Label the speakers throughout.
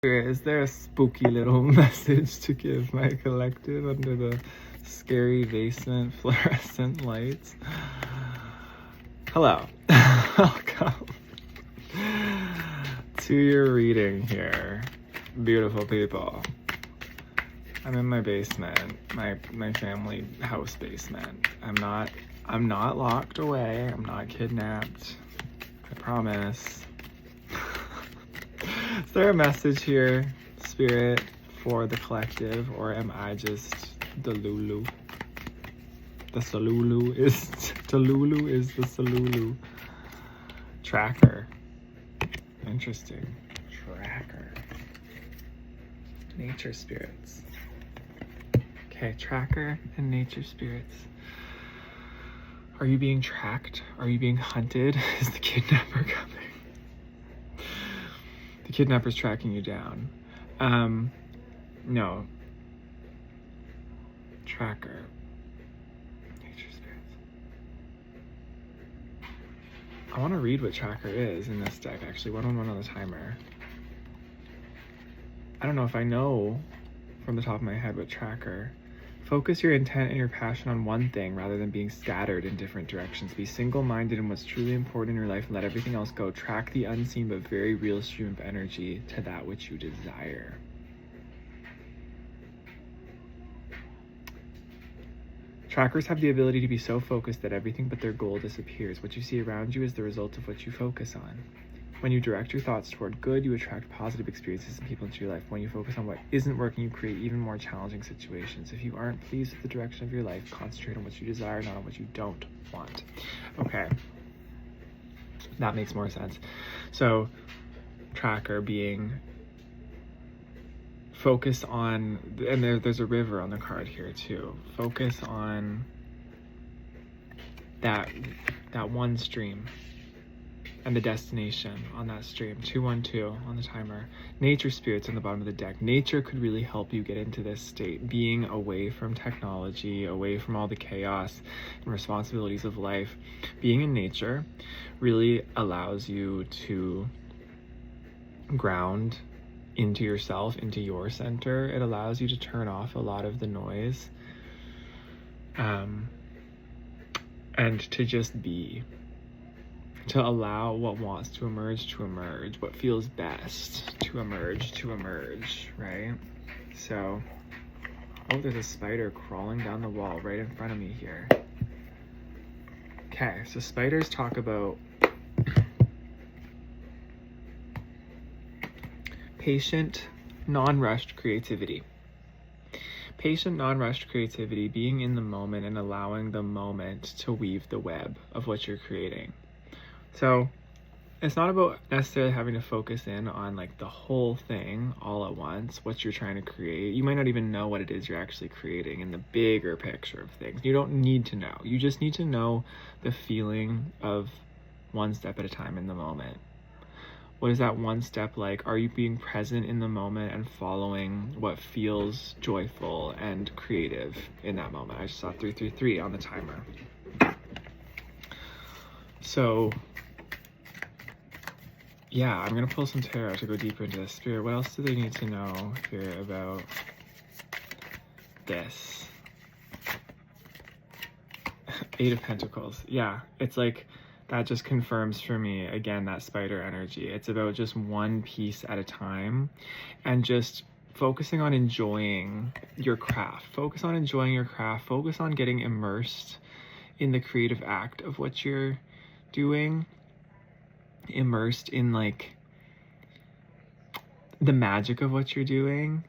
Speaker 1: Is there a spooky little message to give my collective under the scary basement fluorescent lights? Hello. Welcome to your reading here, beautiful people. I'm in my basement, my family house basement. I'm not locked away. I'm not kidnapped. I promise. Is there a message here, Spirit, for the collective, or am I just Delulu? The Salulu is the Salulu. Tracker. Interesting. Tracker. Nature spirits. Okay, tracker and nature spirits. Are you being tracked? Are you being hunted? Is the kidnapper coming? The kidnapper's tracking you down. No. Tracker. Nature spirits. I want to read what tracker is in this deck, actually. 1-on-1 on the timer. I don't know if I know from the top of my head what tracker. Focus your intent and your passion on one thing rather than being scattered in different directions. Be single-minded in what's truly important in your life and let everything else go. Track the unseen but very real stream of energy to that which you desire. Trackers have the ability to be so focused that everything but their goal disappears. What you see around you is the result of what you focus on. When you direct your thoughts toward good, you attract positive experiences and people into your life. When you focus on what isn't working, you create even more challenging situations. If you aren't pleased with the direction of your life, concentrate on what you desire, not on what you don't want. Okay. That makes more sense. So, tracker being focus on, and there's a river on the card here too. Focus on that one stream and the destination on that stream. 2-1-2 on the timer. Nature spirits on the bottom of the deck. Nature could really help you get into this state, being away from technology, away from all the chaos and responsibilities of life. Being in nature really allows you to ground into yourself, into your center. It allows you to turn off a lot of the noise, and to just be. To allow what wants to emerge, what feels best to emerge, right? So, oh, there's a spider crawling down the wall right in front of me here. Okay, so spiders talk about patient, non-rushed creativity. Patient, non-rushed creativity, being in the moment and allowing the moment to weave the web of what you're creating. So it's not about necessarily having to focus in on like the whole thing all at once, what you're trying to create. You might not even know what it is you're actually creating in the bigger picture of things. You don't need to know. You just need to know the feeling of one step at a time in the moment. What is that one step like? Are you being present in the moment and following what feels joyful and creative in that moment? I just saw 333 on the timer. So, yeah, I'm going to pull some tarot to go deeper into this. Spirit, what else do they need to know here about this? 8 of Pentacles. Yeah, it's like that just confirms for me, again, that spider energy. It's about just one piece at a time and just focusing on enjoying your craft. Focus on enjoying your craft. Focus on getting immersed in the creative act of what you're doing. Immersed in like the magic of what you're doing.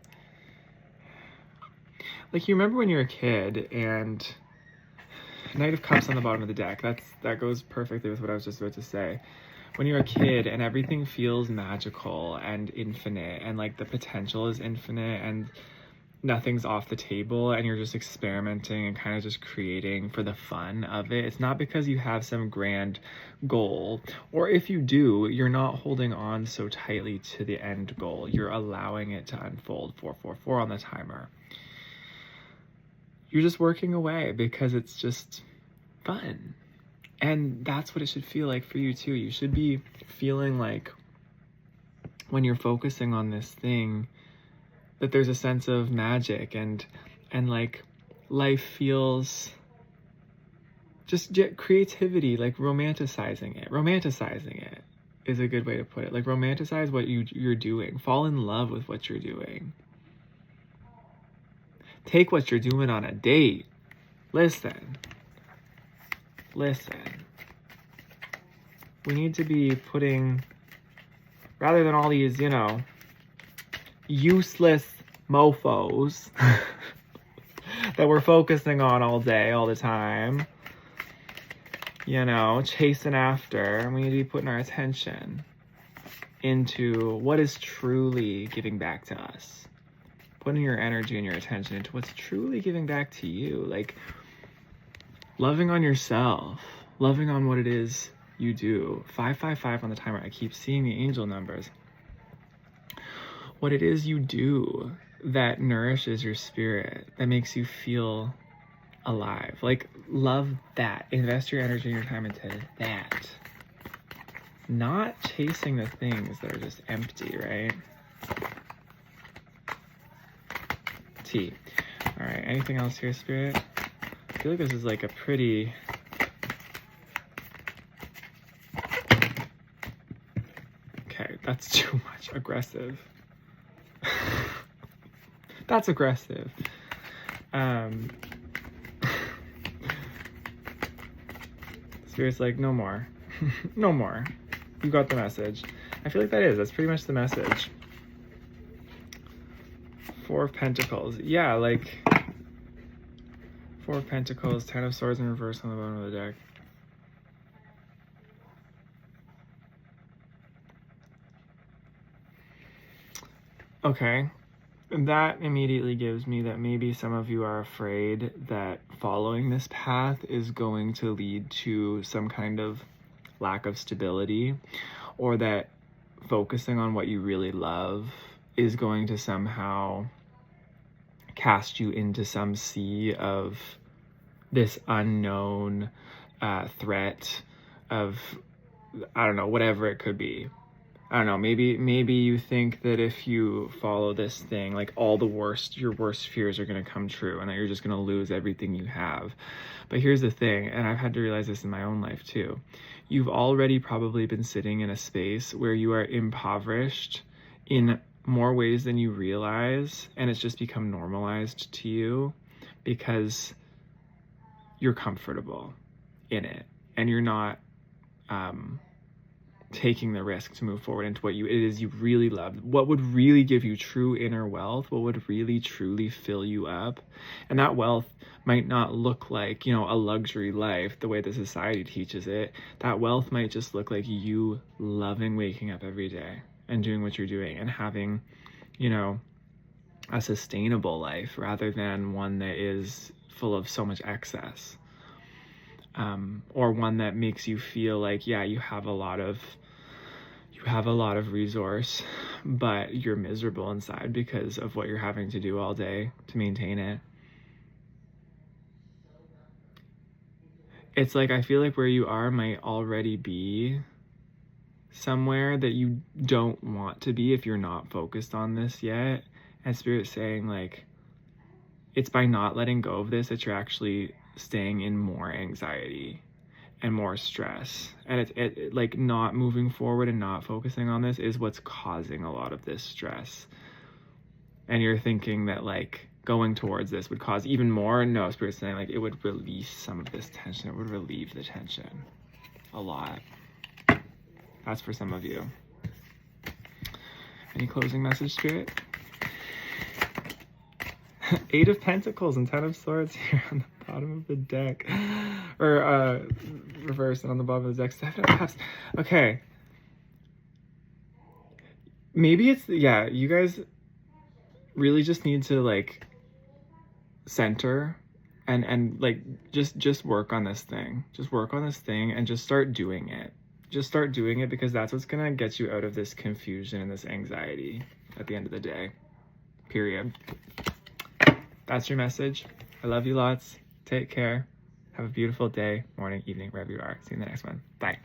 Speaker 1: Like, you remember when you were a kid and Knight of Cups on the bottom of the deck. That goes perfectly with what I was just about to say. When you're a kid and everything feels magical and infinite and like the potential is infinite and nothing's off the table and you're just experimenting and kind of just creating for the fun of it. It's not because you have some grand goal, or if you do, you're not holding on so tightly to the end goal. You're allowing it to unfold. 444 on the timer. You're just working away because it's just fun. And that's what it should feel like for you too. You should be feeling like when you're focusing on this thing, that there's a sense of magic and like life feels just creativity, like romanticizing it is a good way to put it. Like romanticize what you're doing, fall in love with what you're doing, take what you're doing on a date. Listen, we need to be putting, rather than all these, useless mofos that we're focusing on all day, all the time, chasing after, we need to be putting our attention into what is truly giving back to us. Putting your energy and your attention into what's truly giving back to you. Like loving on yourself, loving on what it is you do. 555 on the timer. I keep seeing the angel numbers. What it is you do that nourishes your spirit, that makes you feel alive. Like, love that. Invest your energy and your time into that. Not chasing the things that are just empty, right? T. All right, anything else here, Spirit? I feel like this is like a pretty... Okay, that's too much. Aggressive. That's aggressive. Spirit's like, no more. No more. You got the message. I feel like that's pretty much the message. 4 of Pentacles. Yeah, like 4 of Pentacles, 10 of Swords in reverse on the bottom of the deck. Okay. That immediately gives me that maybe some of you are afraid that following this path is going to lead to some kind of lack of stability, or that focusing on what you really love is going to somehow cast you into some sea of this unknown threat of, I don't know, whatever it could be. I don't know, maybe you think that if you follow this thing, like your worst fears are going to come true and that you're just going to lose everything you have. But here's the thing, and I've had to realize this in my own life too. You've already probably been sitting in a space where you are impoverished in more ways than you realize, and it's just become normalized to you because you're comfortable in it and you're not taking the risk to move forward into what it is you really love, what would really give you true inner wealth, what would really truly fill you up. And that wealth might not look like, a luxury life the way the society teaches it. That wealth might just look like you loving waking up every day and doing what you're doing and having, a sustainable life rather than one that is full of so much excess. Or one that makes you feel like, yeah, you have a lot of resource, but you're miserable inside because of what you're having to do all day to maintain it. It's like, I feel like where you are might already be somewhere that you don't want to be if you're not focused on this yet. And Spirit's saying, like, it's by not letting go of this that you're actually staying in more anxiety and more stress. And it like not moving forward and not focusing on this is what's causing a lot of this stress. And you're thinking that like going towards this would cause even more. No, Spirit's saying like it would release some of this tension. It would relieve the tension a lot. That's for some of you. Any closing message, Spirit? 8 of Pentacles and 10 of Swords here on the bottom of the deck. Or reverse and on the bottom of the deck. 7 of Cups. Okay. Maybe it's, yeah, you guys really just need to like center and like just work on this thing. Just work on this thing and just start doing it. Just start doing it, because that's what's gonna get you out of this confusion and this anxiety at the end of the day. Period. That's your message. I love you lots. Take care. Have a beautiful day, morning, evening, wherever you are. See you in the next one. Bye.